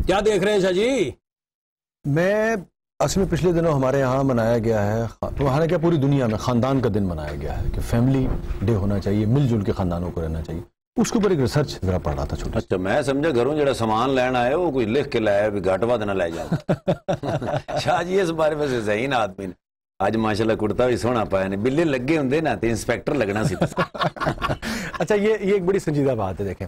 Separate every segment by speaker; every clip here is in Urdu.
Speaker 1: کیا دیکھ رہے ہیں شاہ جی؟
Speaker 2: میں اصل میں پچھلے دنوں ہمارے یہاں منایا گیا ہے، ہمارے کیا پوری دنیا میں خاندان کا دن منایا گیا ہے کہ فیملی ڈے ہونا چاہیے، مل جل کے خاندانوں کو رہنا چاہیے. اس کے اوپر ایک ریسرچ ذرا پڑھ رہا تھا چھوٹا.
Speaker 3: اچھا میں سمجھا گھروں جڑا سامان لین آئے وہ کوئی لکھ کے لایا بھی گھٹ ود نہ لے جاؤ. شاہ جی اس بارے میں ذہین آدمی نے اج ماشاءاللہ کرتا بھی سونا پایا نے، بلے لگے ہوندے نا تے انسپیکٹر لگنا سی.
Speaker 2: اچھا یہ ایک بڑی سنجیدہ بات ہے. دیکھیں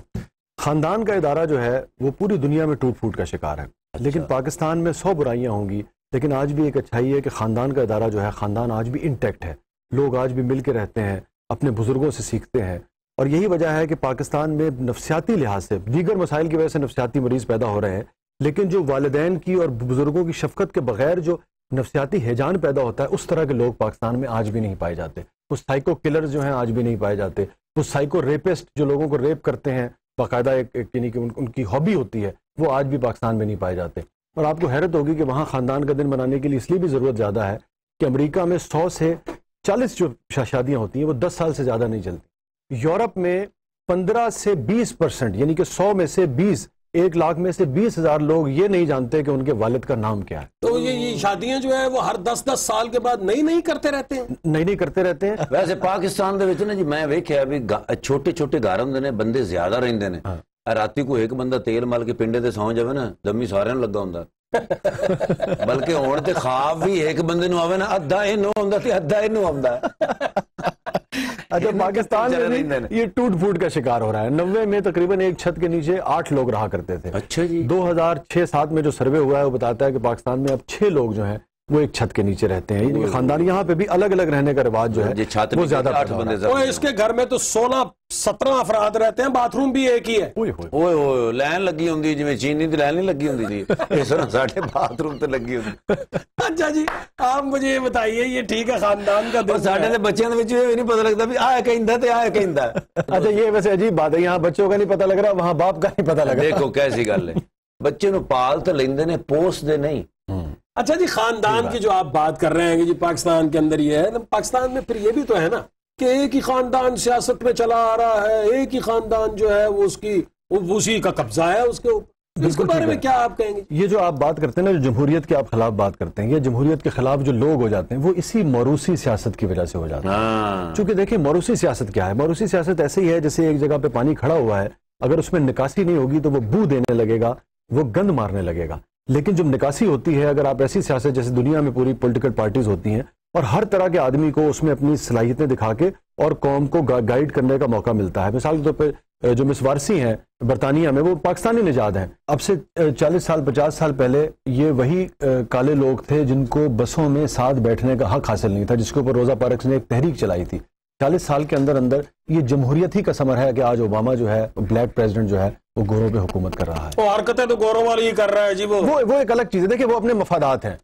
Speaker 2: خاندان کا ادارہ جو ہے وہ پوری دنیا میں ٹوٹ پھوٹ کا شکار ہے، لیکن پاکستان میں 100 برائیاں ہوں گی، لیکن آج بھی ایک اچھائی ہے کہ خاندان کا ادارہ جو ہے، خاندان آج بھی انٹیکٹ ہے، لوگ آج بھی مل کے رہتے ہیں، اپنے بزرگوں سے سیکھتے ہیں. اور یہی وجہ ہے کہ پاکستان میں نفسیاتی لحاظ سے دیگر مسائل کی وجہ سے نفسیاتی مریض پیدا ہو رہے ہیں، لیکن جو والدین کی اور بزرگوں کی شفقت کے بغیر جو نفسیاتی ہیجان پیدا ہوتا ہے، اس طرح کے لوگ پاکستان میں آج بھی نہیں پائے جاتے. وہ سائیکو کلرز جو ہیں آج بھی نہیں پائے جاتے، وہ سائیکو ریپسٹ جو لوگوں کو ریپ کرتے ہیں باقاعدہ یعنی کہ ان کی ہابی ہوتی ہے، وہ آج بھی پاکستان میں نہیں پائے جاتے. اور آپ کو حیرت ہوگی کہ وہاں خاندان کا دن منانے کے لیے اس لیے بھی ضرورت زیادہ ہے کہ امریکہ میں 100 سے 40 جو شادیاں ہوتی ہیں وہ 10 سال سے زیادہ نہیں چلتی. یورپ میں 15 سے 20% یعنی کہ 100 میں سے 20، 1 لاکھ میں سے 20,000 لوگ یہ نہیں جانتے کہ ان کے والد کا نام کیا ہے.
Speaker 1: تو یہ شادیاں جو ہے وہ ہر 10 سال کے بعد نئی کرتے رہتے ہیں. نئی
Speaker 2: کرتے رہتے ہیں.
Speaker 3: ویسے پاکستان دے وچ نا جی میں ویکھیا بھی چھوٹے چھوٹے گھر ہوندے نے، بندے زیادہ رہندے نے. راتی کو ایک بندہ تیل مل کے پنڈے تے سو جاوے نا دمی سارے نوں لگا ہوندا. بلکہ ہون تے خواب بھی ایک بندے نوں آوے نا ادھا اینوں ہوندا تے ادھا اینوں آوندا.
Speaker 2: اچھا پاکستان میں یہ ٹوٹ پھوٹ کا شکار ہو رہا ہے. 90 میں تقریباً ایک چھت کے نیچے 8 لوگ رہا کرتے تھے.
Speaker 3: اچھا جی.
Speaker 2: 2006-07 میں جو سروے ہوا ہے وہ بتاتا ہے کہ پاکستان میں اب 6 لوگ جو ہیں وہ ایک چھت کے نیچے رہتے ہیں. یعنی خاندان یہاں پہ بھی الگ الگ رہنے کا رواج جو ہے وہ زیادہ
Speaker 1: بندے. اس کے گھر میں تو 16-17 افراد رہتے ہیں، باتھ روم بھی ایک ہی ہے.
Speaker 3: اوئے لائن لگی ہوندی جویں چینی دی لائن نہیں لگی ہوندی جی، اس طرح ساڈے باتھ روم تے لگی ہوندی.
Speaker 1: اچھا جی آپ مجھے یہ بتائیے، یہ ٹھیک ہے خاندان کا دن،
Speaker 3: ساڈے تے بچیاں دے وچ یہ نہیں پتہ لگدا بھی آ کہندا تے آ کہندا.
Speaker 2: اچھا یہ ویسے عجیب بات ہے، یہاں بچوں کا نہیں پتہ لگ رہا، وہاں باپ کا نہیں پتہ لگ رہا.
Speaker 3: دیکھو کیسی گل ہے، بچے نو پال تے لیندے نے، پوس دے نہیں.
Speaker 1: اچھا جی خاندان کی جو آپ بات کر رہے ہیں کہ جی پاکستان کے اندر یہ ہے، پاکستان میں پھر یہ بھی تو ہے نا کہ ایک ہی خاندان سیاست میں چلا آ رہا ہے، ایک ہی خاندان جو ہے وہ اسی کا قبضہ ہے اس کے اوپر. اس کے بارے میں کیا آپ کہیں گے؟
Speaker 2: یہ جو آپ بات کرتے ہیں نا، جو جمہوریت کے آپ خلاف بات کرتے ہیں، یہ جمہوریت کے خلاف جو لوگ ہو جاتے ہیں وہ اسی موروثی سیاست کی وجہ سے ہو جاتے ہیں. چونکہ دیکھیں موروثی سیاست کیا ہے، موروثی سیاست ایسے ہی ہے جیسے ایک جگہ پہ پانی کھڑا ہوا ہے، اگر اس میں نکاسی نہیں ہوگی تو وہ بو دینے لگے گا، وہ گند مارنے لگے گا. لیکن جب نکاسی ہوتی ہے، اگر آپ ایسی سیاست جیسے دنیا میں پوری پولیٹیکل پارٹیز ہوتی ہیں اور ہر طرح کے آدمی کو اس میں اپنی صلاحیتیں دکھا کے اور قوم کو گائیڈ کرنے کا موقع ملتا ہے. مثال کے طور پہ جو مس وارسی ہیں برطانیہ میں، وہ پاکستانی نژاد ہیں. اب سے 40 سال 50 سال پہلے یہ وہی کالے لوگ تھے جن کو بسوں میں ساتھ بیٹھنے کا حق حاصل نہیں تھا، جس کے اوپر روزا پارکس نے ایک تحریک چلائی تھی. 40 سال کے اندر یہ جمہوریت ہی کا ثمر ہے کہ آج اوباما جو ہے بلیک پریزیڈنٹ جو ہے وہ گوروں پہ حکومت کر رہا ہے.
Speaker 1: وہ حرکتیں تو گوروں والی ہی کر رہا ہے جی.
Speaker 2: وہ ایک الگ چیز ہے. دیکھیں وہ اپنے مفادات ہیں،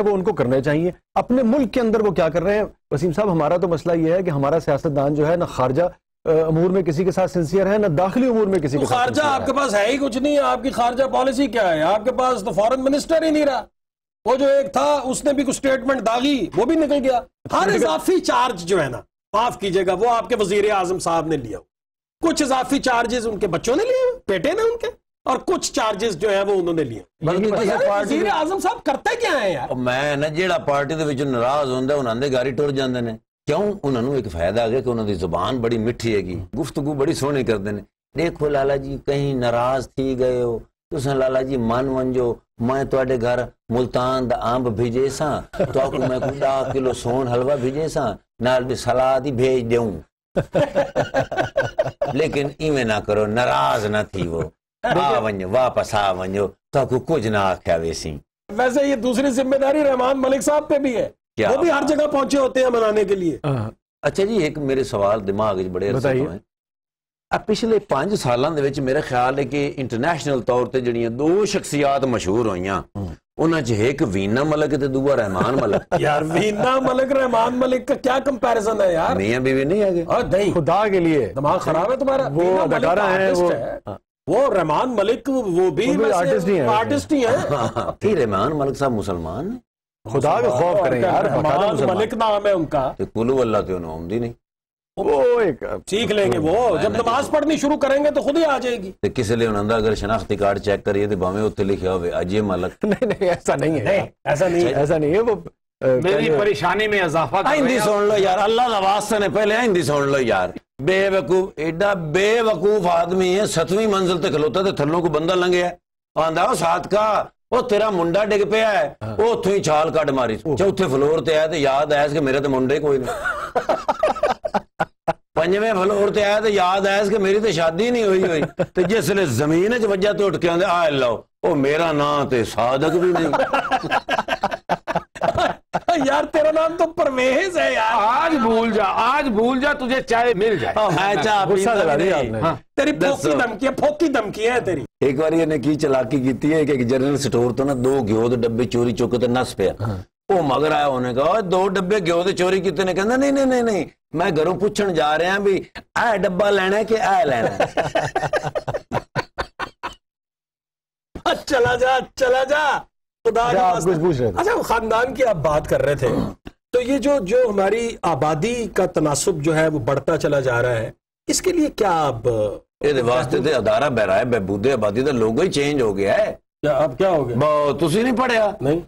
Speaker 2: وہ ان کو کرنے چاہیے. اپنے ملک کے اندر وہ کیا کر رہے ہیں وسیم صاحب؟ ہمارا تو مسئلہ یہ ہے کہ ہمارا سیاستدان جو ہے نہ خارجہ امور میں کسی کے ساتھ سنسیئر ہے، نہ داخلی امور میں کسی کے ساتھ.
Speaker 1: خارجہ آپ کے پاس ہے ہی کچھ نہیں. آپ کی خارجہ پالیسی کیا ہے؟ آپ کے پاس تو فارن منسٹر ہی نہیں رہا. وہ جو ایک تھا اس نے بھی کچھ سٹیٹمنٹ داغی، وہ بھی نکل گیا. ہر اضافی چارج جو ہے نا، معاف کیجئے گا، وہ آپ کے وزیر اعظم صاحب نے لیا. کچھ اضافی چارجز ان کے بچوں نے لیے، بیٹے نے ان کے، اور کچھ چارجز جو ہیں وہ انہوں نے لیے. وزیر اعظم صاحب کرتے کیا ہیں یار؟
Speaker 3: میں نا جیڑا پارٹی دے وچ ناراض ہوندا انہاں دے گھر ہی ٹر جاندے نے. کیوں؟ انہاں نوں ایک فائدہ آ گیا کہ انہاں دی زبان بڑی میٹھی ہے گی، گفتگو بڑی سونی کردے نے. دیکھو لالا جی کہیں ناراض تھی گئے ہو تساں لالا جی من ونجو، میں تواڈے گھر ملتان دا امب بھیجے ساں، تو کو میں 10 کلو سون حلوہ بھیجے ساں، نال بھی سلاد ہی بھیج دیوں. لیکن ایویں نہ کرو، ناراض نہ تھی وہ، آ ونجو واپس آ ونجو، تو کو کچھ نہ آکھیا ویسی.
Speaker 1: ویسے یہ دوسری ذمہ داری رحمان ملک صاحب پہ بھی ہے، وہ بھی ہر جگہ پہنچے ہوتے ہیں منانے کے لیے.
Speaker 3: اچھا جی ایک میرے سوال دماغ وچ بڑے عرصے ہوئے. اب پچھلے 5 سالاں دے وچ میرا خیال ہے کہ انٹرنیشنل طور تے جڑیاں 2 شخصیات مشہور ہوئیاں، انہاں چ ایک وینا ملک تے دوسرا رحمان ملک.
Speaker 1: یار وینا ملک رحمان ملک کا کیا کمپیریزن ہے یار؟
Speaker 3: میاں بیوی نہیں آگے؟
Speaker 1: نہیں
Speaker 2: خدا کے لیے
Speaker 1: دماغ خراب ہے تمہارا.
Speaker 2: وہ اداکارہ ہیں،
Speaker 1: وہ رحمان ملک وہ بھی آرٹسٹ ہی ہیں.
Speaker 3: پھر رحمان ملک صاحب مسلمان ہیں؟
Speaker 2: خدا کا خوف کریں یار.
Speaker 1: رحمان ملک نام ہے ان کا.
Speaker 3: کلو اللہ تے انہوں آمدی نہیں.
Speaker 2: وہ ایک
Speaker 1: سیکھ لیں گے، وہ جب نماز پڑھنی شروع کریں گے تو خود ہی آ جائے گی.
Speaker 3: کسی لیے انہوں اگر شناختی کارڈ چیک کریے تو بھاویں اتنے لکھا ہوئے اجے ملک.
Speaker 2: نہیں ایسا نہیں ہے،
Speaker 1: ایسا نہیں ہے.
Speaker 2: وہ
Speaker 4: میری پریشانی میں اضافہ کر
Speaker 3: ہندی سن لو یار، اللہ کا واسطہ نے پہلے ہندی سن لو یار. بے وقوف، ایڈا بے وقوف آدمی ہے، 7ویں منزل تے کھلوتا تے تھلوں کو بندہ لنگیا آندا ساتھ کا وہ تیرا منڈا ڈگ پیا ہے، وہ اتوں ہی چھال کٹ ماری. چوتھے فلور تے آیا تے یاد آیا کہ میرے تے منڈے کوئی نہیں. 5ویں فلور تے آیا تے یاد آیا کہ میری تے شادی نہیں ہوئی تے جس لے زمین وچ وجہ تے اٹھ کے آندے آ لو او میرا نام تے صادق بھی نہیں.
Speaker 1: یار تیرا نام تو پرویز ہے یار.
Speaker 4: آج بھول جا تجھے چائے مل جائے.
Speaker 3: میں چاہ
Speaker 2: غصہ دلا دیا آپ نے.
Speaker 1: تیری پھوکی دھمکی ہے تیری.
Speaker 3: ایک بار یہ کی چلاکی کیتی ہے کہ ایک جنرل سٹور تو نا 2 گھیو دے ڈبے چوری چک تے نس پیا. وہ مگر آیا ہونے کا 2 ڈبے گھیو دے چوری کیتے نے کہندا نہیں میں گھروں پوچھن جا رہا بھی اے ڈبا لینا ہے کہ اے لینا ہے.
Speaker 1: چلا جا خدا کے
Speaker 2: آپ کچھ پوچھ رہے تھے.
Speaker 1: اچھا خاندان کی آپ بات کر رہے تھے، تو یہ جو ہماری آبادی کا تناسب جو ہے وہ بڑھتا چلا جا رہا ہے، اس کے لیے کیا آپ
Speaker 3: یہ واسطے تے ادارہ بہرائے بہبود آبادی دا لوگو ہی چینج ہو گیا ہے.
Speaker 1: اب کیا ہو گیا؟
Speaker 3: تسی نہیں پڑھیا؟
Speaker 1: نہیں.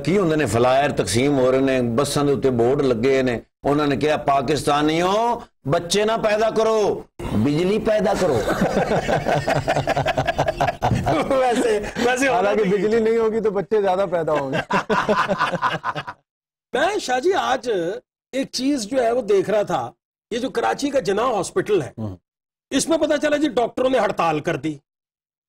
Speaker 3: کی ہوندے نے فلائر تقسیم ہو رہے ہیں، بساں دے اوتے بورڈ لگے نے، انہوں نے کہا پاکستانیوں بچے نہ پیدا کرو، بجلی پیدا کرو.
Speaker 1: ویسے
Speaker 2: حالانکہ بجلی نہیں ہوگی تو بچے زیادہ پیدا ہوں گے.
Speaker 1: میں شاہ جی آج ایک چیز جو ہے وہ دیکھ رہا تھا، یہ جو کراچی کا جناح ہاسپٹل ہے اس میں پتا چلا جی ڈاکٹروں نے ہڑتال کر دی.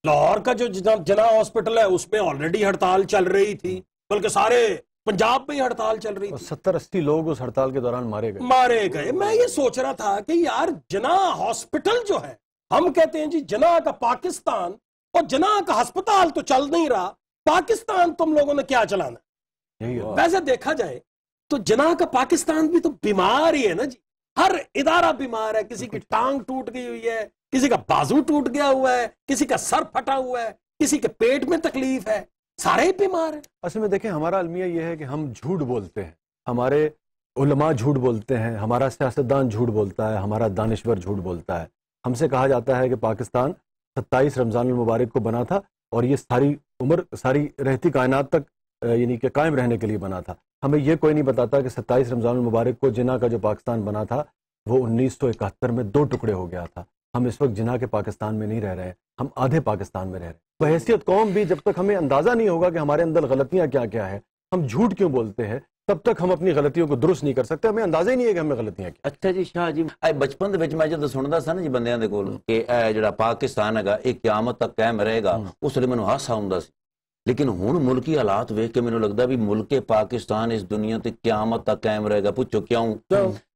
Speaker 1: لاہور کا جو جناح ہاسپٹل ہے اس میں آلریڈی ہڑتال چل رہی تھی، بلکہ سارے پنجاب میں ہی ہڑتال چل رہی تھی.
Speaker 2: 70-80 لوگ اس ہڑتال کے دوران مارے گئے. میں یہ سوچ رہا تھا کہ یار جناح ہاسپٹل جو ہے، ہم کہتے ہیں جی جناح کا پاکستان، اور جناح کا ہسپتال تو چل نہیں رہا، پاکستان تم لوگوں نے کیا چلانا ہے؟ ویسے دیکھا جائے تو جناح کا پاکستان بھی تو بیمار ہی ہے نا جی. ہر ادارہ بیمار ہے، کسی کی ٹانگ ٹوٹ گئی ہوئی ہے، کسی کا بازو ٹوٹ گیا ہوا ہے، کسی کا سر پھٹا ہوا ہے، کسی کے پیٹ میں تکلیف ہے، سارے بیمار ہیں. اصل میں دیکھیں ہمارا المیہ یہ ہے کہ ہم جھوٹ بولتے ہیں، ہمارے علماء جھوٹ بولتے ہیں، ہمارا سیاستدان جھوٹ بولتا ہے، ہمارا دانشور جھوٹ بولتا ہے. ہم سے کہا جاتا ہے کہ پاکستان 27 رمضان المبارک کو بنا تھا اور یہ ساری عمر ساری رہتی کائنات تک یعنی کہ قائم رہنے کے لیے بنا تھا. ہمیں یہ کوئی نہیں بتاتا کہ 27 رمضان المبارک کو جناح کا جو پاکستان بنا تھا وہ 1971 میں 2 ٹکڑے ہو گیا تھا. ہم اس وقت جناح کے پاکستان میں نہیں رہ رہے ہیں، ہم آدھے پاکستان میں رہ رہے ہیں. بحیثیت قوم بھی جب تک ہمیں اندازہ نہیں ہوگا کہ ہمارے اندر غلطیاں کیا کیا ہے، ہم جھوٹ کیوں بولتے ہیں، تب تک ہم اپنی غلطیوں کو درست نہیں کر سکتے. ہمیں اندازہ ہی نہیں ہے کہ ہمیں غلطیاں کیا.
Speaker 3: اچھا جی شاہ جی، بچپن دے وچ میں جدوں سندا سا نا جی بندیاں دے کول کہ اے جڑا پاکستان ہے یہ قیامت تک قائم رہے گا، اس لیے مینوں ہاسا ہوندا سی. لیکن ہن ملکی حالات ویکھ کے مینوں لگدا بھی ملک پاکستان اس دنیا تے قیامت تک قائم رہے گا. پوچھو کیوں؟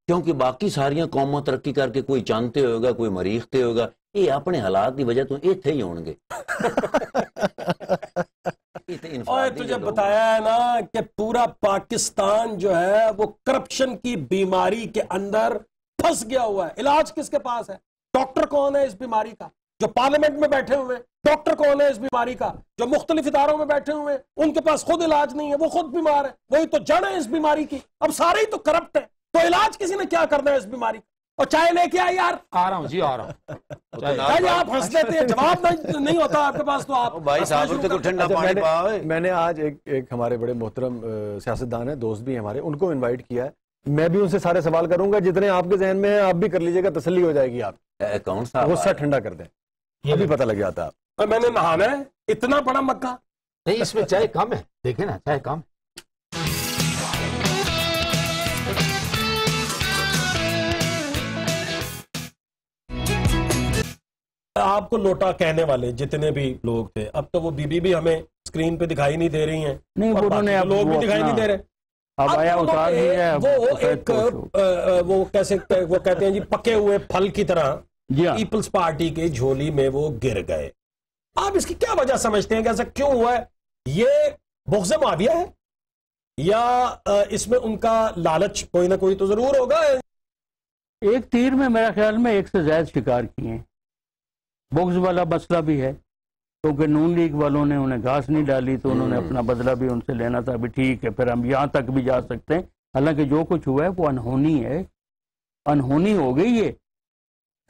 Speaker 3: کیونکہ باقی ساریاں قوماں ترقی کر کے کوئی چاندتے ہوگا، کوئی مریختے ہوگا، یہ اپنے حالات کی وجہ تو ایتھے ہی ہون گے.
Speaker 1: اور تجھے بتایا ہے نا کہ پورا پاکستان جو ہے وہ کرپشن کی بیماری کے اندر پھنس گیا ہوا ہے. علاج کس کے پاس ہے؟ ڈاکٹر کون ہے اس بیماری کا؟ جو پارلیمنٹ میں بیٹھے ہوئے. ڈاکٹر کون ہے اس بیماری کا؟ جو مختلف اداروں میں بیٹھے ہوئے، ان کے پاس خود علاج نہیں ہے، وہ خود بیمار ہے. وہی تو جڑ ہے اس بیماری کی. اب سارے ہی تو کرپٹ ہے، تو علاج کسی نے کیا کرنا ہے اس بیماری کا؟ اور چائے لے کے آئے یار.
Speaker 4: آ رہا ہوں جی، آ رہا ہوں.
Speaker 1: آپ ہنس لیتے ہیں، جواب نہیں ہوتا آپ کے پاس تو آپ
Speaker 3: بھائی صاحب کو ٹھنڈا پانی پاؤ.
Speaker 2: میں نے آج ایک ہمارے بڑے محترم سیاستدان ہیں، دوست بھی ہمارے، ان کو انوائٹ کیا ہے. میں بھی ان سے سارے سوال کروں گا جتنے آپ کے ذہن میں ہیں، آپ بھی کر لیجئے گا، تسلی ہو جائے گی. آپ
Speaker 3: کون سا
Speaker 2: غصہ ٹھنڈا کر دیں، یہ بھی پتہ لگ جاتا ہے.
Speaker 1: میں نے نہانا ہے اتنا بڑا مکہ
Speaker 4: نہیں، اس میں چائے کم ہے، دیکھیں نا چائے کم.
Speaker 1: آپ کو لوٹا کہنے والے جتنے بھی لوگ تھے، اب تو وہ بی بھی ہمیں اسکرین پہ دکھائی نہیں دے رہی ہیں.
Speaker 4: نہیں، انہوں نے
Speaker 1: لوگ بھی دکھائی نہیں دے رہے.
Speaker 4: اب آیا اتار دیا ہے.
Speaker 1: وہ کہتے ہیں جی پکے ہوئے پھل کی طرح پیپلز پارٹی کے جھولی میں وہ گر گئے. آپ اس کی کیا وجہ سمجھتے ہیں کہ ایسا کیوں ہوا ہے؟ یہ بغض معاویہ ہے یا اس میں ان کا لالچ کوئی نہ کوئی تو ضرور ہوگا؟
Speaker 5: ایک تیر میں میرا خیال میں 1 سے زائد شکار کیے ہیں. بغض والا مسئلہ بھی ہے کیونکہ نون لیگ والوں نے انہیں گھاس نہیں ڈالی تو انہوں نے اپنا بدلہ بھی ان سے لینا تھا. بھی ٹھیک ہے، پھر ہم یہاں تک بھی جا سکتے ہیں. حالانکہ جو کچھ ہوا ہے وہ انہونی ہے. انہونی ہو گئی ہے.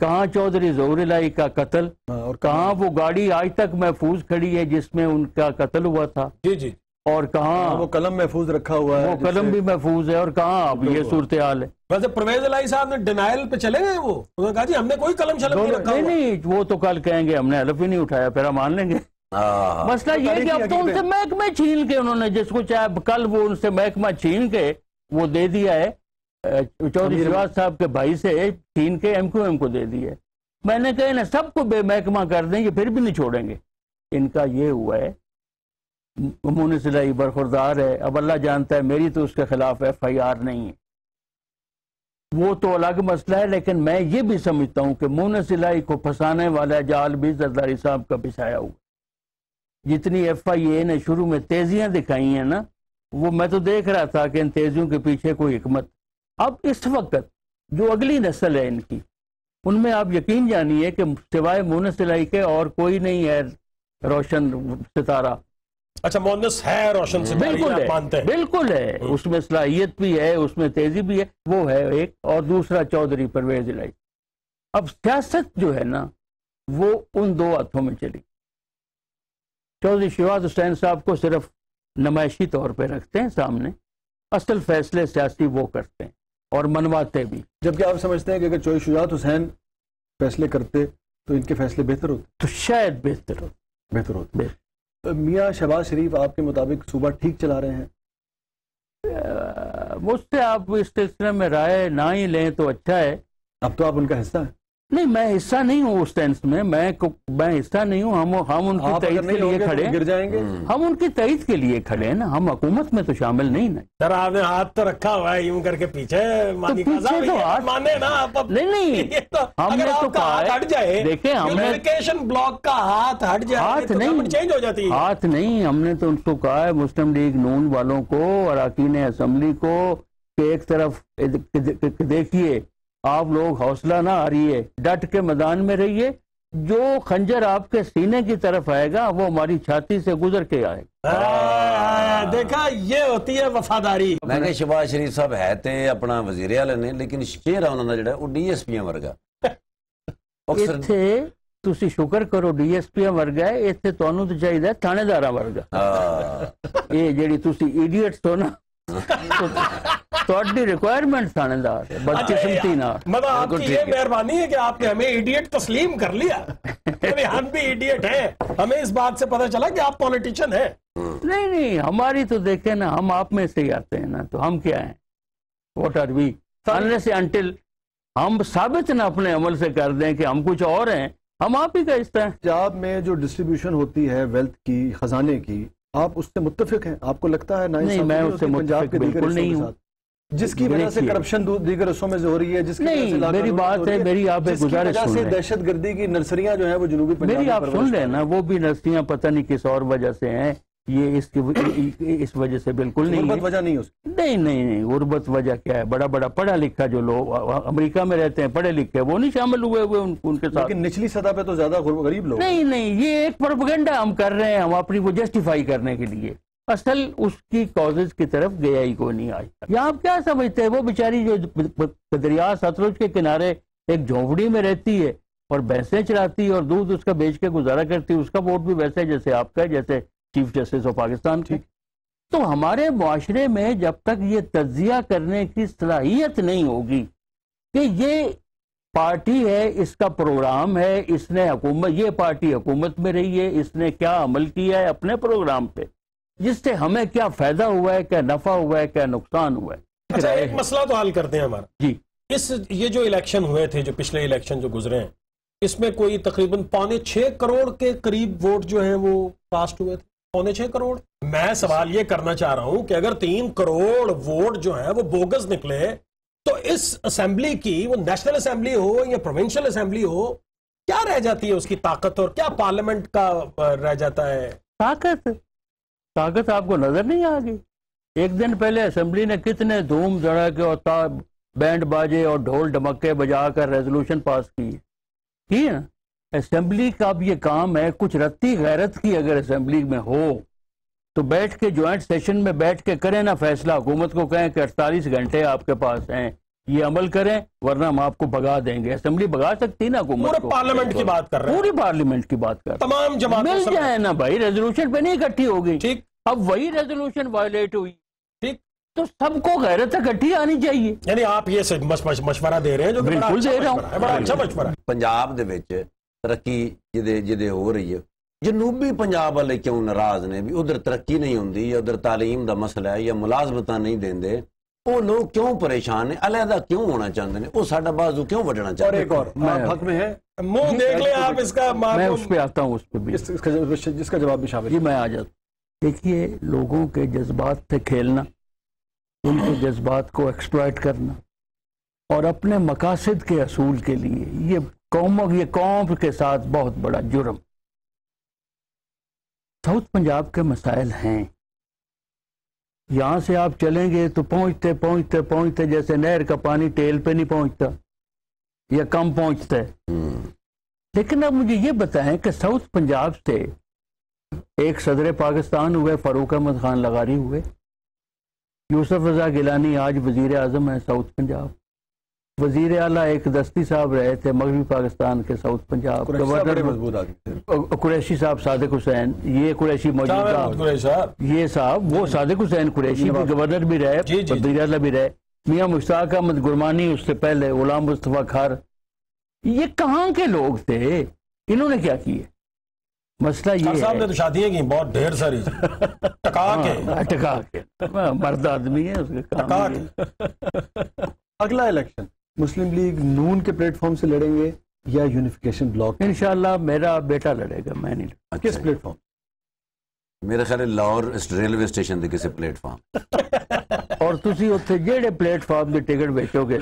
Speaker 5: کہاں چودھری ظہور الہی کا قتل,
Speaker 2: اور
Speaker 5: کہاں وہ گاڑی آج تک محفوظ کھڑی ہے جس میں ان کا قتل ہوا تھا,
Speaker 1: جی جی,
Speaker 5: اور کہاں
Speaker 2: وہ قلم محفوظ رکھا ہوا ہے,
Speaker 5: وہ قلم بھی محفوظ ہے, اور کہاں اب یہ صورتحال ہے.
Speaker 1: ویسے پرویز الہی صاحب نے ڈینائل پہ چلے گئے, وہ انہوں نے کہا جی ہم نے کوئی قلم شلم نہیں رکھا
Speaker 5: نہیں
Speaker 1: ہوا.
Speaker 5: نہیں, وہ تو کل کہیں گے ہم نے حلف ہی نہیں اٹھایا, پھر ہم مان لیں گے. مسئلہ یہ ہے کہ اب تو ان سے محکمہ چھین کے انہوں نے, جس کو چاہے کل وہ ان سے محکمہ چھین کے وہ دے دیا ہے, چودھری شہباز صاحب کے بھائی سے چھین کے ایم کیو ایم کو دے دیا ہے. میں نے کہا نا سب کو بے محکمہ کر دیں گے, پھر بھی نہیں چھوڑیں گے. ان کا یہ ہوا ہے, مونس الہی برخوردار ہے. اب اللہ جانتا ہے, میری تو اس کے خلاف ایف آئی آر نہیں ہے, وہ تو الگ مسئلہ ہے. لیکن میں یہ بھی سمجھتا ہوں کہ مونس الہی کو پھنسانے والا جال بھی زرداری صاحب کا بچھایا ہوا. جتنی ایف آئی اے نے شروع میں تیزیاں دکھائی ہیں نا, وہ میں تو دیکھ رہا تھا کہ ان تیزیوں کے پیچھے کوئی حکمت. اب اس وقت جو اگلی نسل ہے ان کی, ان میں آپ یقین جانیے کہ سوائے مونس الہی کے اور کوئی نہیں ہے روشن ستارہ.
Speaker 1: اچھا, مونس ہے روشن ستارہ,
Speaker 5: بالکل
Speaker 1: آپ
Speaker 5: ہے,
Speaker 1: مانتے ہیں؟
Speaker 5: بالکل ہے, اس میں صلاحیت بھی ہے, اس میں تیزی بھی ہے, وہ ہے ایک. اور دوسرا چودھری پرویز الہی. اب سیاست جو ہے نا وہ ان دو ہاتھوں میں چلی. چودھری شہباز حسین صاحب کو صرف نمائشی طور پہ رکھتے ہیں سامنے, اصل فیصلے سیاسی وہ کرتے ہیں اور منواتے بھی.
Speaker 2: جبکہ آپ سمجھتے ہیں کہ اگر چودھری شجاعت حسین فیصلے کرتے تو ان کے فیصلے بہتر ہوتے,
Speaker 5: تو شاید بہتر ہوتے.
Speaker 2: میاں شہباز شریف آپ کے مطابق صوبہ ٹھیک چلا رہے ہیں؟
Speaker 5: مجھ سے آپ اس سلسلے میں رائے نہ ہی لیں تو اچھا ہے.
Speaker 2: اب تو آپ ان کا حصہ ہیں.
Speaker 5: نہیں, میں حصہ نہیں ہوں اس سینس میں, میں حصہ نہیں ہوں. ہم ان کی تائید کے لیے کھڑے ہیں,
Speaker 2: گر جائیں گے.
Speaker 5: ہم ان کی تائید کے لیے کھڑے ہیں نا, ہم حکومت میں تو شامل نہیں نا.
Speaker 1: سر آپ نے ہاتھ تو رکھا ہوا ہے یوں کر کے پیچھے, مانے نا آپ.
Speaker 5: نہیں, ہم نے تو کہا
Speaker 1: ہٹ جائے,
Speaker 5: دیکھیں ہم نے
Speaker 1: یونیفیکیشن بلاک کا ہاتھ ہٹ جائے,
Speaker 5: ہاتھ نہیں
Speaker 1: چینج ہو جاتی ہے.
Speaker 5: ہاتھ نہیں, ہم نے تو ان کو کہا ہے مسلم لیگ نون والوں کو, اراکین اسمبلی کو, کہ ایک طرف دیکھیے آپ لوگ حوصلہ نہ ہاریے, ڈٹ کے میدان میں رہیے. جو خنجر آپ کے سینے کی طرف آئے گا وہ ہماری چھاتی سے گزر کے آئے گا.
Speaker 1: دیکھا, یہ ہوتی ہے وفاداری.
Speaker 3: میں کہ شہباز شریف صاحب ہے تے اپنا وزیر اعلی نے, لیکن چہرہ انہوں نے جڑا وہ ڈی ایس پیاں ورگا.
Speaker 5: ਇੱਥੇ ਤੁਸੀਂ ਸ਼ੁਕਰ ਕਰੋ ਡੀਐਸਪੀਆਂ ਵਰਗਾ ਹੈ, ਇੱਥੇ ਤੁਹਾਨੂੰ ਤਾਂ ਚਾਹੀਦਾ ਥਾਣੇਦਾਰਾਂ ਵਰਗਾ. ਇਹ ਜਿਹੜੀ ਤੁਸੀਂ ਇਡੀਅਟਸ ਹੋ ਨਾ, ਤੁਹਾਡੀ ਰਿਕੁائرمنٹ تھانیدار ہے بدقسمتی نہ.
Speaker 1: مطلب آپ کی یہ مہربانی ہے کہ آپ نے ہمیں ایڈیٹ تسلیم کر لیا. ہم بھی ایڈیٹ ہیں, ہمیں اس بات سے پتہ چلا کہ آپ پولیٹیشن ہیں.
Speaker 5: نہیں, ہماری تو دیکھیں نا, ہم آپ میں سے ہی آتے ہیں نا, تو ہم کیا ہیں, what are we, unless until ہم ثابت نہ اپنے عمل سے کر دیں کہ ہم کچھ اور ہیں, ہم آپ ہی کا حصہ ہیں.
Speaker 2: پنجاب میں جو ڈسٹریبیوشن ہوتی ہے ویلتھ کی, خزانے کی, آپ اس سے متفق ہیں؟ آپ کو لگتا ہے
Speaker 5: نہیں, میں اس سے متفق بالکل نہیں ہوں,
Speaker 2: جس کی وجہ سے کرپشن دیگر حصوں میں ہو رہی ہے, جس کی
Speaker 5: نہیں, میری بات ہے, میری آپ ایک گزارش سن لیں.
Speaker 2: دہشت گردی کی نرسریاں جو ہیں وہ جنوبی پنجاب میں,
Speaker 5: میری آپ سن لیں نا, وہ بھی نرسریاں پتہ نہیں کس اور وجہ سے ہیں, یہ اس وجہ سے بالکل نہیں.
Speaker 2: غربت وجہ نہیں ہو سکتی.
Speaker 5: نہیں, غربت وجہ کیا ہے, بڑا پڑھا لکھا جو لوگ امریکہ میں رہتے ہیں پڑھے لکھے, وہ نہیں شامل ہوئے ان کے ساتھ.
Speaker 2: لیکن نچلی سطح پہ تو زیادہ غریب لوگ.
Speaker 5: نہیں, یہ ایک پروپیگنڈا ہم کر رہے ہیں, ہم اپنی وہ جسٹیفائی کرنے کے لیے. اصل اس کی کازز کی طرف گیا ہی کوئی نہیں آج تک. یا آپ کیا سمجھتے ہیں, وہ بیچاری جو دریا ستلج کے کنارے ایک جھونپڑی میں رہتی ہے اور بھینسیں چراتی ہے اور دودھ اس کا بیچ کے گزارا کرتی ہے, اس کا ووٹ بھی ویسے جیسے آپ کا ہے, جیسے چیف جسٹس آف پاکستان کی. تو ہمارے معاشرے میں جب تک یہ تجزیہ کرنے کی صلاحیت نہیں ہوگی کہ یہ پارٹی ہے, اس کا پروگرام ہے, اس نے حکومت, یہ پارٹی حکومت میں رہی ہے, اس نے کیا عمل کیا ہے اپنے پروگرام پہ, جس سے ہمیں کیا فائدہ ہوا ہے, کیا نفع ہوا ہے, کیا نقصان ہوا ہے.
Speaker 1: اچھا, ایک مسئلہ تو حل کرتے ہیں ہمارا.
Speaker 5: جی,
Speaker 1: یہ جو الیکشن ہوئے تھے, جو پچھلے الیکشن جو گزرے ہیں, اس میں کوئی تقریباً 5.25 کروڑ کے قریب ووٹ جو ہیں وہ کاسٹ ہوئے تھے. 5.25 کروڑ. میں سوال یہ کرنا چاہ رہا ہوں کہ اگر 3 کروڑ ووٹ جو ہیں وہ بوگس نکلے, تو اس اسمبلی کی, وہ نیشنل اسمبلی ہو یا پروونشل اسمبلی ہو, کیا رہ جاتی ہے اس کی طاقت, اور کیا پارلیمنٹ کا رہ جاتا ہے
Speaker 5: طاقت آپ کو نظر نہیں آ گئی؟ ایک دن پہلے اسمبلی نے کتنے دھوم دھڑکے اور بینڈ باجے اور ڈھول ڈمکے بجا کر ریزولوشن پاس کی نا. اسمبلی کا اب یہ کام ہے, کچھ رتی غیرت کی اگر اسمبلی میں ہو تو بیٹھ کے جوائنٹ سیشن میں بیٹھ کے کریں نا فیصلہ, حکومت کو کہیں کہ 48 گھنٹے آپ کے پاس ہیں, یہ عمل کریں ورنہ ہم آپ کو بھگا دیں گے. اسمبلی بھگا سکتی نا حکومت
Speaker 1: پورے
Speaker 5: کو.
Speaker 1: پارلیمنٹ کی بات کر رہے ہیں,
Speaker 5: پوری پارلیمنٹ کی بات کر
Speaker 1: تمام جماعتیں
Speaker 5: مل
Speaker 1: سمیت.
Speaker 5: جائے نا بھائی, ریزولوشن پہ نہیں اکٹھی ہوگی.
Speaker 1: ٹھیک
Speaker 5: اب وہی ریزولوشن وائلیٹ ہوئی
Speaker 1: ٹھیک,
Speaker 5: تو سب کو غیرت اکٹھی آنی چاہیے.
Speaker 1: یعنی آپ یہ مشورہ دے رہے ہیں جو کہ بڑا
Speaker 5: بالکل
Speaker 1: اچھا
Speaker 5: دے رہا ہوں.
Speaker 1: مشورہ ہے, بڑا اچھا مشورہ ہے.
Speaker 3: پنجاب دے وچ ترقی جدے ہو رہی ہے, جنوبی پنجاب والے کیوں ناراض نے بھی ادھر ترقی نہیں ہوندی, یا ادھر تعلیم دا مسئلہ ہے, یا ملازمتاں نہیں دیندے, وہ لوگ کیوں پریشان ہیں, علیحدہ کیوں ہونا چاہتے ہیں, وہ ساڈا بازو کیوں وڈنا
Speaker 1: اور
Speaker 3: چاہتے ہیں؟
Speaker 1: ایک اور
Speaker 2: آپ حق میں ہے,
Speaker 1: منہ دیکھ لیں آپ اس کا.
Speaker 5: میں اس پہ آتا ہوں, اس پہ بھی
Speaker 2: جس کا جواب بھی شامل
Speaker 5: جی میں آ جاتا ہوں. دیکھیے, لوگوں کے جذبات سے کھیلنا, ان کے جذبات کو ایکسپلائٹ کرنا اور اپنے مقاصد کے اصول کے لیے, یہ قوم کے ساتھ بہت بڑا جرم. ساؤتھ پنجاب کے مسائل ہیں, یہاں سے آپ چلیں گے تو پہنچتے پہنچتے پہنچتے جیسے نہر کا پانی ٹیل پہ نہیں پہنچتا یا کم پہنچتا ہے. لیکن اب مجھے یہ بتائیں کہ ساؤتھ پنجاب سے ایک صدر پاکستان ہوئے فاروق احمد خان لغاری ہوئے, یوسف رضا گیلانی آج وزیر اعظم ہیں ساؤتھ پنجاب, وزیر اعلیٰ ایک دستی صاحب رہے تھے مغربی پاکستان کے ساؤتھ پنجاب, گورنر
Speaker 2: مضبوط آدمی
Speaker 5: قریشی صاحب صادق حسین, یہ قریشی موجودہ یہ صاحب وہ صادق حسین قریشی گورنر بھی رہے, وزیر اعلیٰ بھی رہے, میاں مشتاق احمد گرمانی اس سے پہلے, غلام مصطفیٰ کھار, یہ کہاں کے لوگ تھے, انہوں نے کیا کیے؟ مسئلہ یہ
Speaker 1: صاحب نے
Speaker 5: ہے
Speaker 1: تو شادیاں کی بہت ڈھیر ساری
Speaker 5: ٹکا کے مرد آدمی ہے اس کے کام.
Speaker 2: اگلا الیکشن مسلم لیگ نون کے پلیٹ فارم سے لڑیں گے یا یونیفیکیشن بلاک؟
Speaker 5: انشاءاللہ میرا بیٹا لڑے گا, میں نہیں لڑوں.
Speaker 2: کس پلیٹ فارم؟
Speaker 3: میرے خیال ہے لاہور ریلوے اسٹیشن دے کسی پلیٹ فارم.
Speaker 5: اور تسی اتنے جہے پلیٹ فارم کے ٹکٹ بیچو گے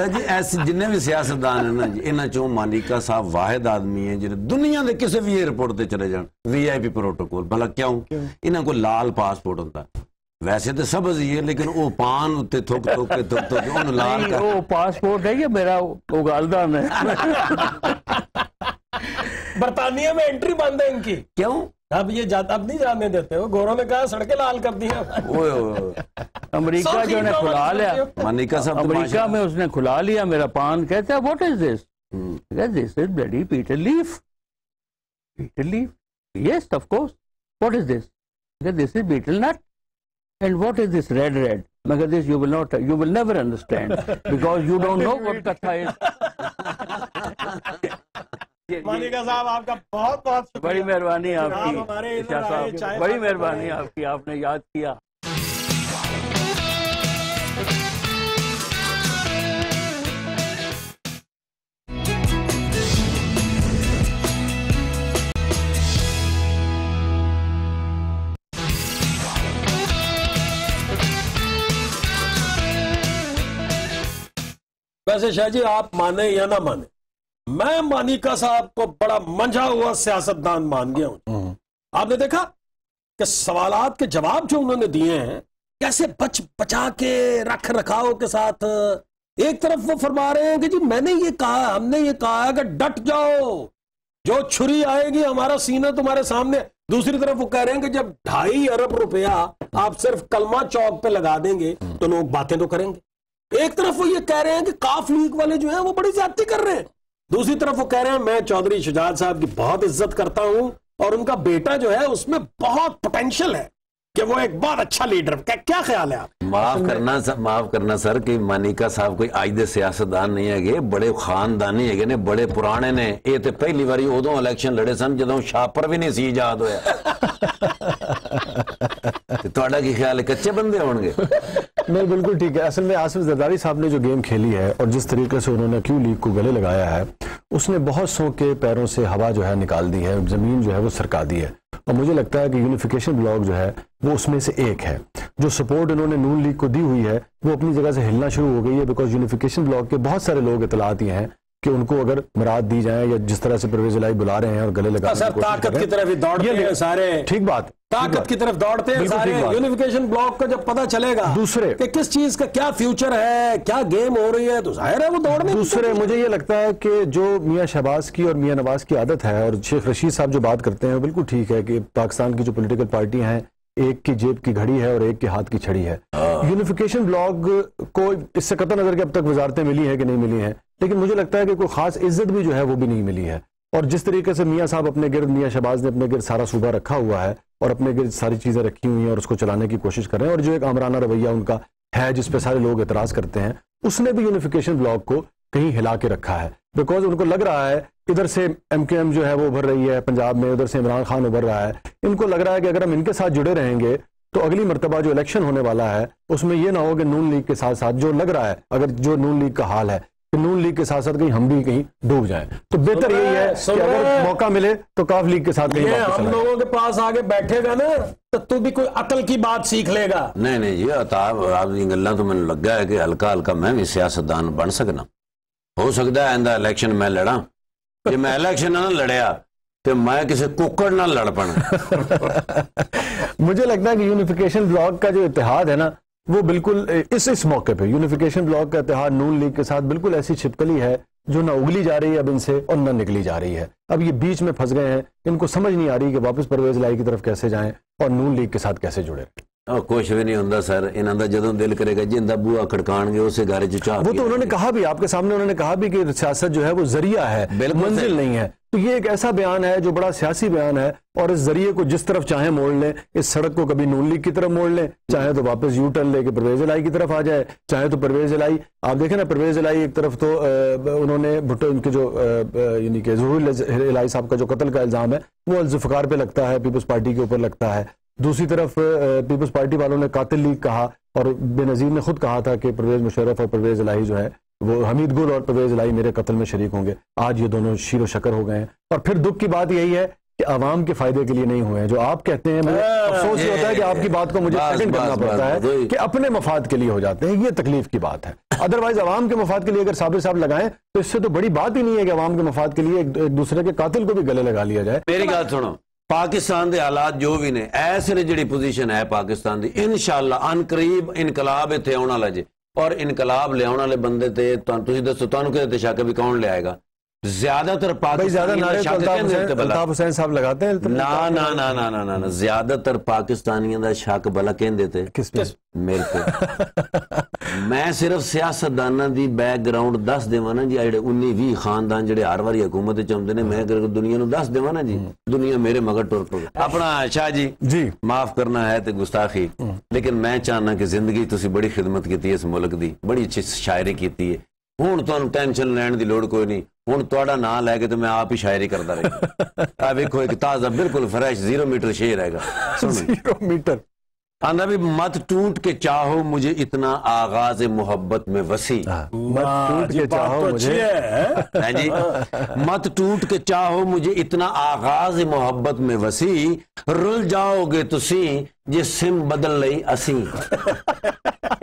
Speaker 3: جی ایسے جنہیں بھی سیاستدان ہیں نا جی, انہاں چوں مانیکا صاحب واحد آدمی ہیں جنہیں دنیا دے کسی بھی ایئرپورٹ تے چلے جان وی آئی پی پروٹوکول, بھلا کیوں انہاں کو لال پاسپورٹ ہوتا ہے, ویسے تو سبز ہی ہے لیکن وہ پان اتنے تھوک تھوک کے تھوک تھوک انہوں لال کر.
Speaker 5: وہ پاسپورٹ ہے یہ میرا اگالدان ہے.
Speaker 1: برطانیہ میں انٹری بند ہے ان کی,
Speaker 3: کیوں
Speaker 1: اب یہ اب نہیں جانے دیتے, وہ گوروں نے کہا سڑکیں لال کر دی ہیں.
Speaker 5: امریکہ جو نے کھلا لیا,
Speaker 3: مانیکا صاحب
Speaker 5: امریکہ میں اس نے کھلا لیا میرا پان, کہتا ہے what is this, this is bloody peter leaf. Peter leaf, yes of course, what is this, this is betel nut. And what is this red? Magar this you will never understand because you don't know what katha is.
Speaker 1: Manika صاحب آپ کا بہت بہت شکریہ.
Speaker 5: بڑی مہربانی آپ کی, بڑی مہربانی آپ کی, آپ نے یاد کیا.
Speaker 1: ویسے شاہ جی آپ مانے یا نہ مانے, میں مانیکا صاحب کو بڑا منجھا ہوا سیاستدان مان گیا ہوں. آپ نے دیکھا کہ سوالات کے جواب جو انہوں نے دیے ہیں کیسے بچا کے رکھ رکھاؤ کے ساتھ. ایک طرف وہ فرما رہے ہیں کہ جی میں نے یہ کہا, ہم نے یہ کہا کہ ڈٹ جاؤ, جو چھری آئے گی ہمارا سینہ تمہارے سامنے. دوسری طرف وہ کہہ رہے ہیں کہ جب 2.5 ارب روپیہ آپ صرف کلمہ چوک پہ لگا دیں گے تو لوگ باتیں تو کریں گے. ایک طرف وہ یہ کہہ رہے ہیں کہ کاف لیگ والے جو ہیں وہ بڑی زیادتی کر رہے ہیں, دوسری طرف وہ کہہ رہے ہیں میں چودھری شجاعت صاحب کی بہت عزت کرتا ہوں اور ان کا بیٹا جو ہے اس میں بہت پوٹینشل ہے کہ وہ ایک بہت اچھا لیڈر. کیا خیال ہے آپ؟
Speaker 3: معاف کرنا سر کہ مانیکا صاحب کوئی آج دے سیاستدان نہیں ہے گے, بڑے خاندانی ہے گے نے, بڑے پرانے نے. یہ تے پہلی باری ادوں الیکشن لڑے سن جدوں شاپر بھی نہیں سی ایجاد ہویا. تہاڈا کی خیال ہے کچے بندے ہون گے؟
Speaker 2: نہیں بالکل ٹھیک ہے. اصل میں آصف زرداری صاحب نے جو گیم کھیلی ہے اور جس طریقے سے انہوں نے کیو لیگ کو گلے لگایا ہے, اس نے بہت سو کے پیروں سے ہوا جو ہے نکال دی ہے, زمین جو ہے وہ سرکا دی ہے. اور مجھے لگتا ہے کہ یونیفیکیشن بلاک جو ہے وہ اس میں سے ایک ہے. جو سپورٹ انہوں نے نون لیگ کو دی ہوئی ہے وہ اپنی جگہ سے ہلنا شروع ہو گئی ہے, بیکاز یونیفیکیشن بلاک کے بہت سارے لوگ اطلاعات یہ ہیں کہ ان کو اگر مراد دی جائیں یا جس طرح سے پرویز الہی بلا رہے ہیں اور گلے لگانے کی کوشش
Speaker 1: طاقت کی طرف دوڑتے ہیں سارے.
Speaker 2: ٹھیک بات,
Speaker 1: طاقت کی طرف دوڑتے ہیں سارے. یونیفیکیشن بلاک کو جب پتہ چلے گا
Speaker 2: دوسرے
Speaker 1: کہ کس چیز کا کیا فیوچر ہے, کیا گیم ہو رہی ہے, تو ظاہر ہے وہ دوڑنے.
Speaker 2: دوسرے مجھے یہ لگتا ہے کہ جو میاں شہباز کی اور میاں نواز کی عادت ہے, اور شیخ رشید صاحب جو بات کرتے ہیں وہ بالکل ٹھیک ہے کہ پاکستان کی جو پولیٹیکل پارٹیاں ہیں ایک کی جیب کی گھڑی ہے اور ایک کے ہاتھ کی چھڑی ہے. یونیفیکیشن بلاک کو اس سے قطع نظر کہ اب تک وزارتیں ملی ہیں کہ نہیں ملی ہیں، لیکن مجھے لگتا ہے کہ کوئی خاص عزت بھی جو ہے وہ بھی نہیں ملی ہے. اور جس طریقے سے میاں صاحب اپنے گرد، میاں شہباز نے اپنے گرد سارا صوبہ رکھا ہوا ہے اور اپنے گرد ساری چیزیں رکھی ہوئی ہیں اور اس کو چلانے کی کوشش کر رہے ہیں، اور جو ایک آمرانہ رویہ ان کا ہے جس پہ سارے لوگ اعتراض کرتے ہیں، اس نے بھی یونیفیکیشن بلاک کو کہیں ہلا کے رکھا ہے. بیکاز ان کو لگ رہا ہے ادھر سے ایم کیو ایم جو ہے وہ ابھر رہی ہے پنجاب میں، ادھر سے عمران خان ابھر رہا ہے. ان کو لگ رہا ہے کہ اگر ہم ان کے ساتھ جڑے رہیں گے تو اگلی مرتبہ جو الیکشن ہونے والا ہے اس میں یہ نہ ہو کہ نون لیگ کے ساتھ ساتھ، جو لگ رہا ہے اگر جو نون لیگ کا حال ہے کہ نون لیگ کے ساتھ ساتھ کہیں ہم بھی کہیں ڈوب جائیں، تو بہتر یہی ہے کہ اگر موقع ملے تو کاف لیگ کے ساتھ کہیں
Speaker 1: ہم لوگوں کے پاس آگے بیٹھے گا نا تو بھی کوئی عقل کی بات سیکھ لے گا.
Speaker 3: نہیں جی عطاب آپ دی گلاں تو مینوں لگا ہے کہ ہلکا ہلکا میں بھی سیاستدان بن سکنا. ہو سکتا ہے آئندہ الیکشن میں لڑاں. جی میں الیکشن نہ لڑیا تو میں کسی ککڑ نہ لڑ پڑا.
Speaker 2: مجھے لگتا ہے کہ یونیفیکیشن بلاک کا جو اتحاد ہے نا وہ بالکل اس موقع پہ یونیفیکیشن بلاک کا اتحاد نون لیگ کے ساتھ بالکل ایسی چھپکلی ہے جو نہ اگلی جا رہی ہے اب ان سے اور نہ نکلی جا رہی ہے. اب یہ بیچ میں پھنس گئے ہیں، ان کو سمجھ نہیں آ رہی کہ واپس پرویز الہی کی طرف کیسے جائیں اور نون لیگ کے ساتھ کیسے جڑے.
Speaker 3: کچھ بھی نہیں ہوتا سر، انہوں کا جدوں دل کرے گا جن کا بوا کھڑکان گے اسے گھر چاہ.
Speaker 2: وہ تو انہوں نے کہا بھی آپ کے سامنے، انہوں نے کہا بھی کہ سیاست جو ہے وہ ذریعہ ہے، منزل نہیں ہے. تو یہ ایک ایسا بیان ہے جو بڑا سیاسی بیان ہے، اور اس ذریعے کو جس طرف چاہیں موڑ لیں. اس سڑک کو کبھی نون لیگ کی طرف موڑ لیں، چاہے تو واپس یو ٹرن لے کے پرویز الہی کی طرف آ جائے، چاہے تو پرویز الہی آپ دیکھیں نا. پرویز الہی ایک طرف تو انہوں نے بھٹو ان کے جو یعنی کہ ظہور الہی صاحب کا جو قتل کا الزام ہے وہ الذوالفقار پہ لگتا ہے، پیپلز پارٹی کے اوپر لگتا ہے. دوسری طرف پیپلز پارٹی والوں نے قاتل لیگ کہا، اور بے نظیر نے خود کہا تھا کہ پرویز مشرف اور پرویز الہی جو ہے وہ حمید گل اور پرویز الہی میرے قتل میں شریک ہوں گے. آج یہ دونوں شیر و شکر ہو گئے ہیں. اور پھر دکھ کی بات یہی ہے کہ عوام کے فائدے کے لیے نہیں ہوئے ہیں. جو آپ کہتے ہیں مجھے افسوس یہ ہوتا ہے کہ آپ کی بات کو مجھے سیکنڈ کرنا پڑتا ہے کہ اپنے مفاد کے لیے ہو جاتے ہیں. یہ تکلیف کی بات ہے. ادروائز عوام کے مفاد کے لیے اگر صابر صاحب لگائیں تو اس سے تو بڑی بات ہی نہیں ہے کہ عوام کے مفاد کے لیے ایک دوسرے کے قاتل کو بھی گلے لگا لیا جائے.
Speaker 3: میری بات سنو، پاکستان دے حالات جو بھی نے ایسے نے جڑی پوزیشن ہے پاکستان دی، انشاءاللہ ان قریب انقلاب اتنے آنے والا جی. اور انقلاب لے آنے والے بندے تے تسی دسو تانوں کہتے شک بھی کون لے آئے گا؟ زیادہ تر
Speaker 2: الطاف حسین صاحب لگاتے ہیں.
Speaker 3: نا زیادہ تر پاکستانیوں دا شک بلا کہندے تے
Speaker 2: کس پہ؟
Speaker 3: میرے پہ. میں صرف سیاستداناں دی بیک گراؤنڈ دس دیواں نا جی، جڑے 19-20 خاندان جڑے ہر واری حکومت وچ اوندے نے، میں اگر دنیا نو دس دیواں نا جی، دنیا میرے مگر ٹر پے. اپنا شاہ جی معاف کرنا ہے تے گستاخی، لیکن میں چاہنا کہ زندگی تسی بڑی خدمت کیتی ہے اس ملک دی، بڑی اچھی شاعری کیتی ہے. ہوں تمہیں ٹینشن لین دی لوڑ کوئی نہیں. ہوں تا نام لے کے تو میں آپ ہی شاعری کرتا رہا. ویکو ایک تازہ بالکل فریش 0 میٹر شعر آئے گا.
Speaker 2: 0 میٹر
Speaker 3: آندا بھی مت ٹوٹ کے چاہو مجھے اتنا آغاز محبت میں وسیع.
Speaker 2: مت ٹوٹ کے چاہو مجھے،
Speaker 3: جی مت ٹوٹ کے چاہو مجھے اتنا آغاز محبت میں وسیع، رل جاؤ گے تسی جے سم بدل لئی اسی.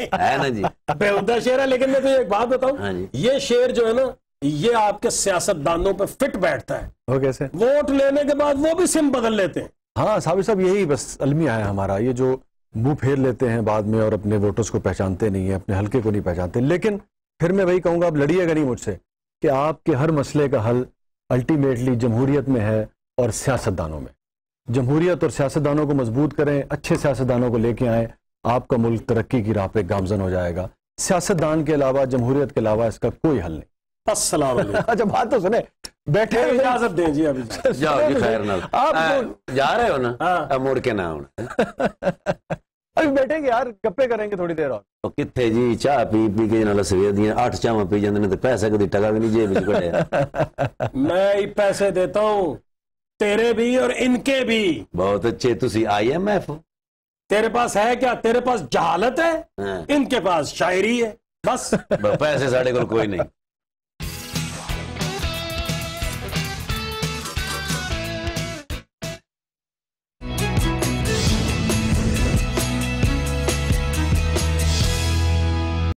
Speaker 3: ہے نا جی
Speaker 1: بےہودہ شعر ہے. لیکن میں تو ایک بات بتاؤں، یہ شعر جو ہے نا یہ آپ کے سیاست دانوں پہ فٹ بیٹھتا ہے.
Speaker 2: وہ کیسے؟
Speaker 1: ووٹ لینے کے بعد وہ بھی سم بدل لیتے ہیں.
Speaker 2: ہاں صاحب صاحب یہی بس المیہ ہے ہمارا، یہ جو منہ پھیر لیتے ہیں بعد میں اور اپنے ووٹرز کو پہچانتے نہیں ہیں، اپنے حلقے کو نہیں پہچانتے. لیکن پھر میں وہی کہوں گا، اب لڑیے گا نہیں مجھ سے کہ آپ کے ہر مسئلے کا حل الٹیمیٹلی جمہوریت میں ہے اور سیاستدانوں میں. جمہوریت اور سیاستدانوں کو مضبوط کریں، اچھے سیاستدانوں کو لے کے آئیں، آپ کا ملک ترقی کی راہ پہ گامزن ہو جائے گا. سیاستدان کے علاوہ، جمہوریت کے علاوہ اس کا کوئی حل نہیں.
Speaker 1: السلام علیکم.
Speaker 2: اچھا بات تو سنیں، بیٹھے
Speaker 1: اجازت دیں جی. ابھی
Speaker 3: جاؤ جی خیر نال
Speaker 2: آپ
Speaker 3: جا رہے ہو نا، مڑ کے نہ آنا.
Speaker 2: ابھی بیٹھیں گے یار، گپے کریں گے تھوڑی دیر اور.
Speaker 3: کتنے جی چاہ پی پی کے نال سویر دیاں 8 چاواں پی جاندے نے تے پیسے کدی ٹکا بھی نہیں جیب وچ کڈیا.
Speaker 1: میں ہی پیسے دیتا ہوں، تیرے بھی اور ان کے بھی.
Speaker 3: بہت اچھے. تسی IMF
Speaker 1: تیرے پاس ہے کیا؟ تیرے پاس جہالت ہے، ان کے پاس شاعری ہے. بس
Speaker 3: پیسے ساڈے کول کوئی نہیں.